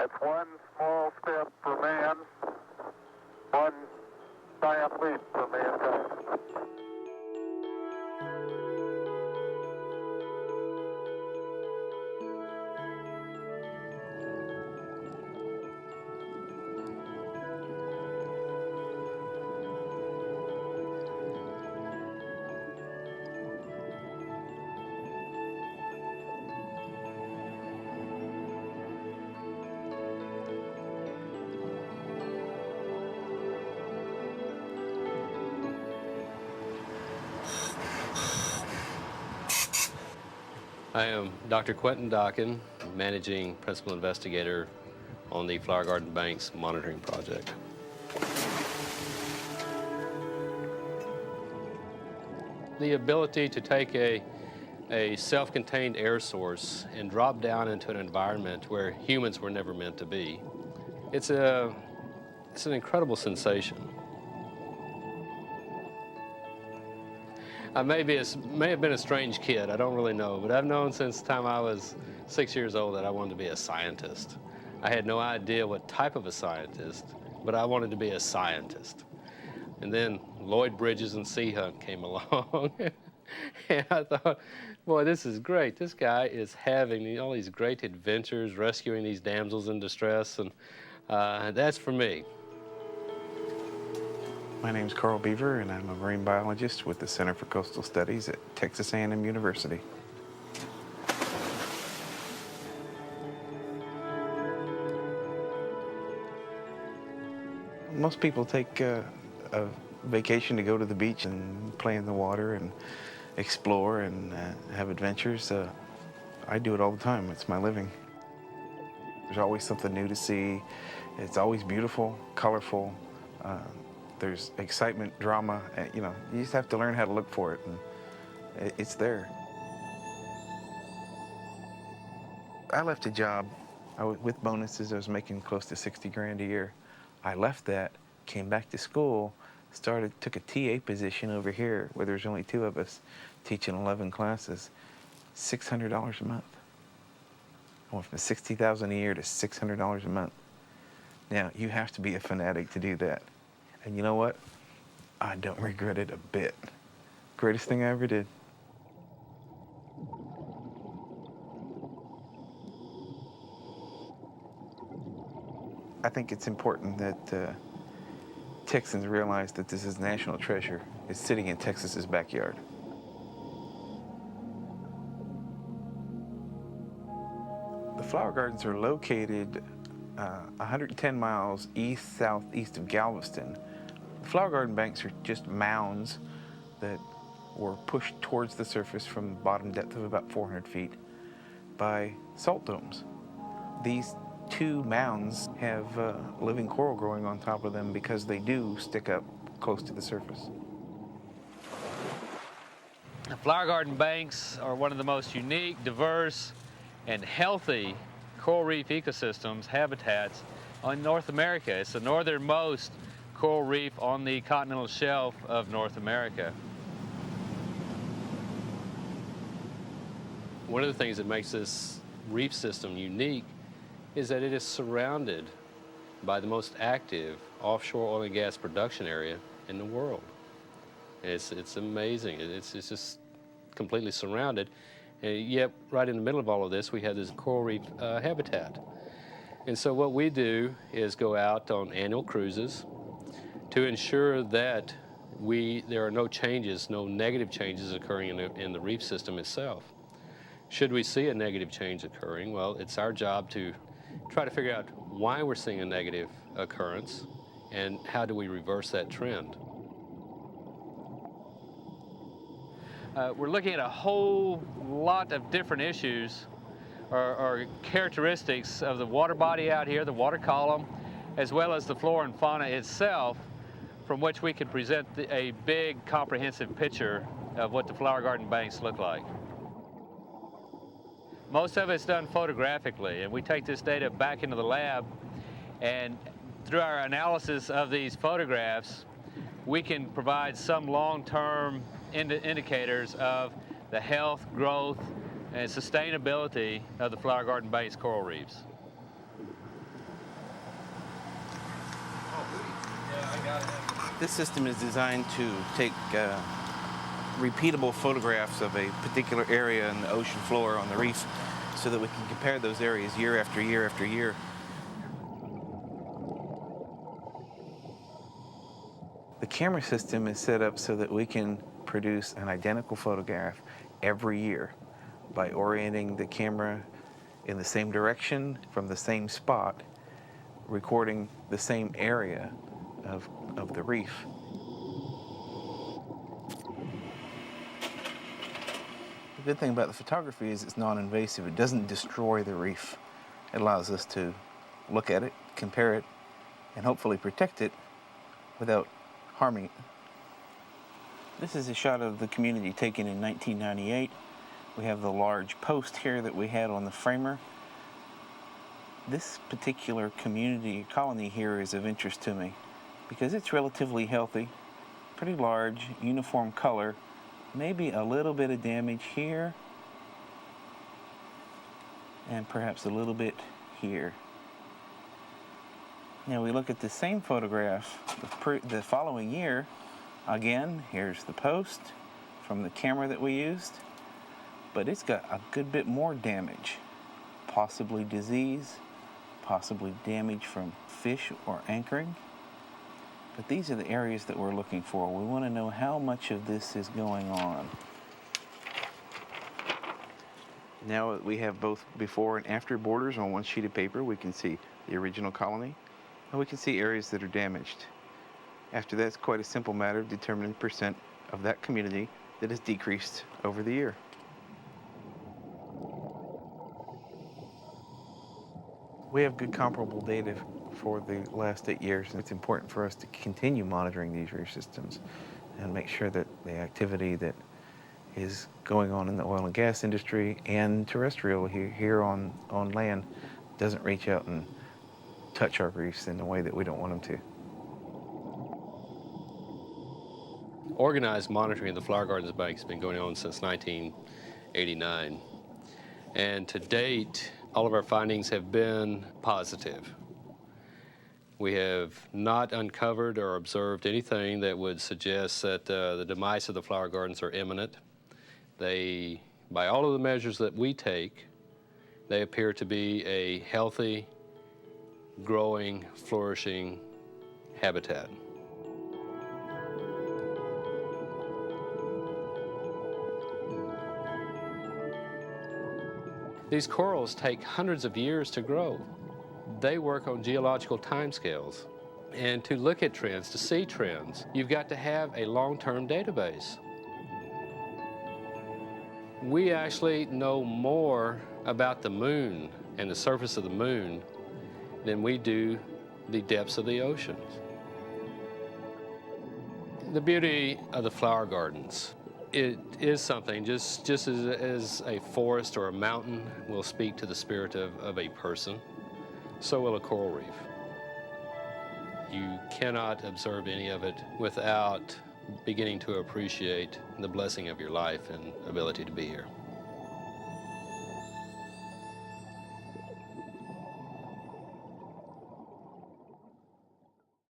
It's one small step for man, one giant leap for mankind. I am Dr. Quentin Dockin, Managing Principal Investigator on the Flower Garden Banks Monitoring Project. The ability to take a self-contained air source and drop down into an environment where humans were never meant to be, it's an incredible sensation. I may have been a strange kid, I don't really know, but I've known since the time I was 6 years old that I wanted to be a scientist. I had no idea what type of a scientist, but I wanted to be a scientist. And then Lloyd Bridges and Sea Hunt came along, and I thought, boy, this is great. This guy is having all these great adventures, rescuing these damsels in distress, and that's for me. My name's Carl Beaver, and I'm a marine biologist with the Center for Coastal Studies at Texas A&M University. Most people take a vacation to go to the beach and play in the water and explore and have adventures. I do it all the time. It's my living. There's always something new to see. It's always beautiful, colorful. There's excitement, drama, you know, you just have to learn how to look for it, and it's there. I left a job with bonuses. I was making close to 60 grand a year. I left that, came back to school, took a TA position over here where there's only 2 of us teaching 11 classes, $600 a month. I went from $60,000 a year to $600 a month. Now, you have to be a fanatic to do that. And you know what? I don't regret it a bit. Greatest thing I ever did. I think it's important that Texans realize that this is national treasure. It's sitting in Texas's backyard. The flower gardens are located 110 miles southeast of Galveston. The flower garden banks are just mounds that were pushed towards the surface from the bottom depth of about 400 feet by salt domes. These 2 mounds have living coral growing on top of them because they do stick up close to the surface. The flower garden banks are one of the most unique, diverse, and healthy coral reef ecosystems, habitats on North America. It's the northernmost coral reef on the continental shelf of North America. One of the things that makes this reef system unique is that it is surrounded by the most active offshore oil and gas production area in the world. It's amazing. It's just completely surrounded. And yet, right in the middle of all of this, we have this coral reef habitat. And so what we do is go out on annual cruises to ensure that there are no changes, no negative changes occurring in the reef system itself. Should we see a negative change occurring, well, it's our job to try to figure out why we're seeing a negative occurrence and how do we reverse that trend. We're looking at a whole lot of different issues or characteristics of the water body out here, the water column, as well as the flora and fauna itself, from which we can present a big comprehensive picture of what the flower garden banks look like. Most of it's done photographically, and we take this data back into the lab, and through our analysis of these photographs, we can provide some long-term indicators of the health, growth, and sustainability of the flower garden banks coral reefs. This system is designed to take repeatable photographs of a particular area in the ocean floor on the reef so that we can compare those areas year after year after year. The camera system is set up so that we can produce an identical photograph every year by orienting the camera in the same direction from the same spot, recording the same area of the reef. The good thing about the photography is it's non-invasive. It doesn't destroy the reef. It allows us to look at it, compare it, and hopefully protect it without harming it. This is a shot of the community taken in 1998. We have the large post here that we had on the framer. This particular community colony here is of interest to me because it's relatively healthy, pretty large, uniform color, maybe a little bit of damage here, and perhaps a little bit here. Now we look at the same photograph the following year. Again, here's the post from the camera that we used, but it's got a good bit more damage, possibly disease, possibly damage from fish or anchoring. But these are the areas that we're looking for. We want to know how much of this is going on. Now we have both before and after borders on one sheet of paper. We can see the original colony, and we can see areas that are damaged. After that, it's quite a simple matter of determining percent of that community that has decreased over the year. We have good comparable data for the last 8 years, and it's important for us to continue monitoring these reef systems and make sure that the activity that is going on in the oil and gas industry and terrestrial here on land doesn't reach out and touch our reefs in a way that we don't want them to. Organized monitoring of the Flower Gardens Bank has been going on since 1989. And to date, all of our findings have been positive. We have not uncovered or observed anything that would suggest that the demise of the flower gardens are imminent. They, by all of the measures that we take, they appear to be a healthy, growing, flourishing habitat. These corals take hundreds of years to grow. They work on geological timescales. And to look at trends, to see trends, you've got to have a long-term database. We actually know more about the moon and the surface of the moon than we do the depths of the oceans. The beauty of the flower gardens, it is something, just as a forest or a mountain will speak to the spirit of a person, so will a coral reef. You cannot observe any of it without beginning to appreciate the blessing of your life and ability to be here.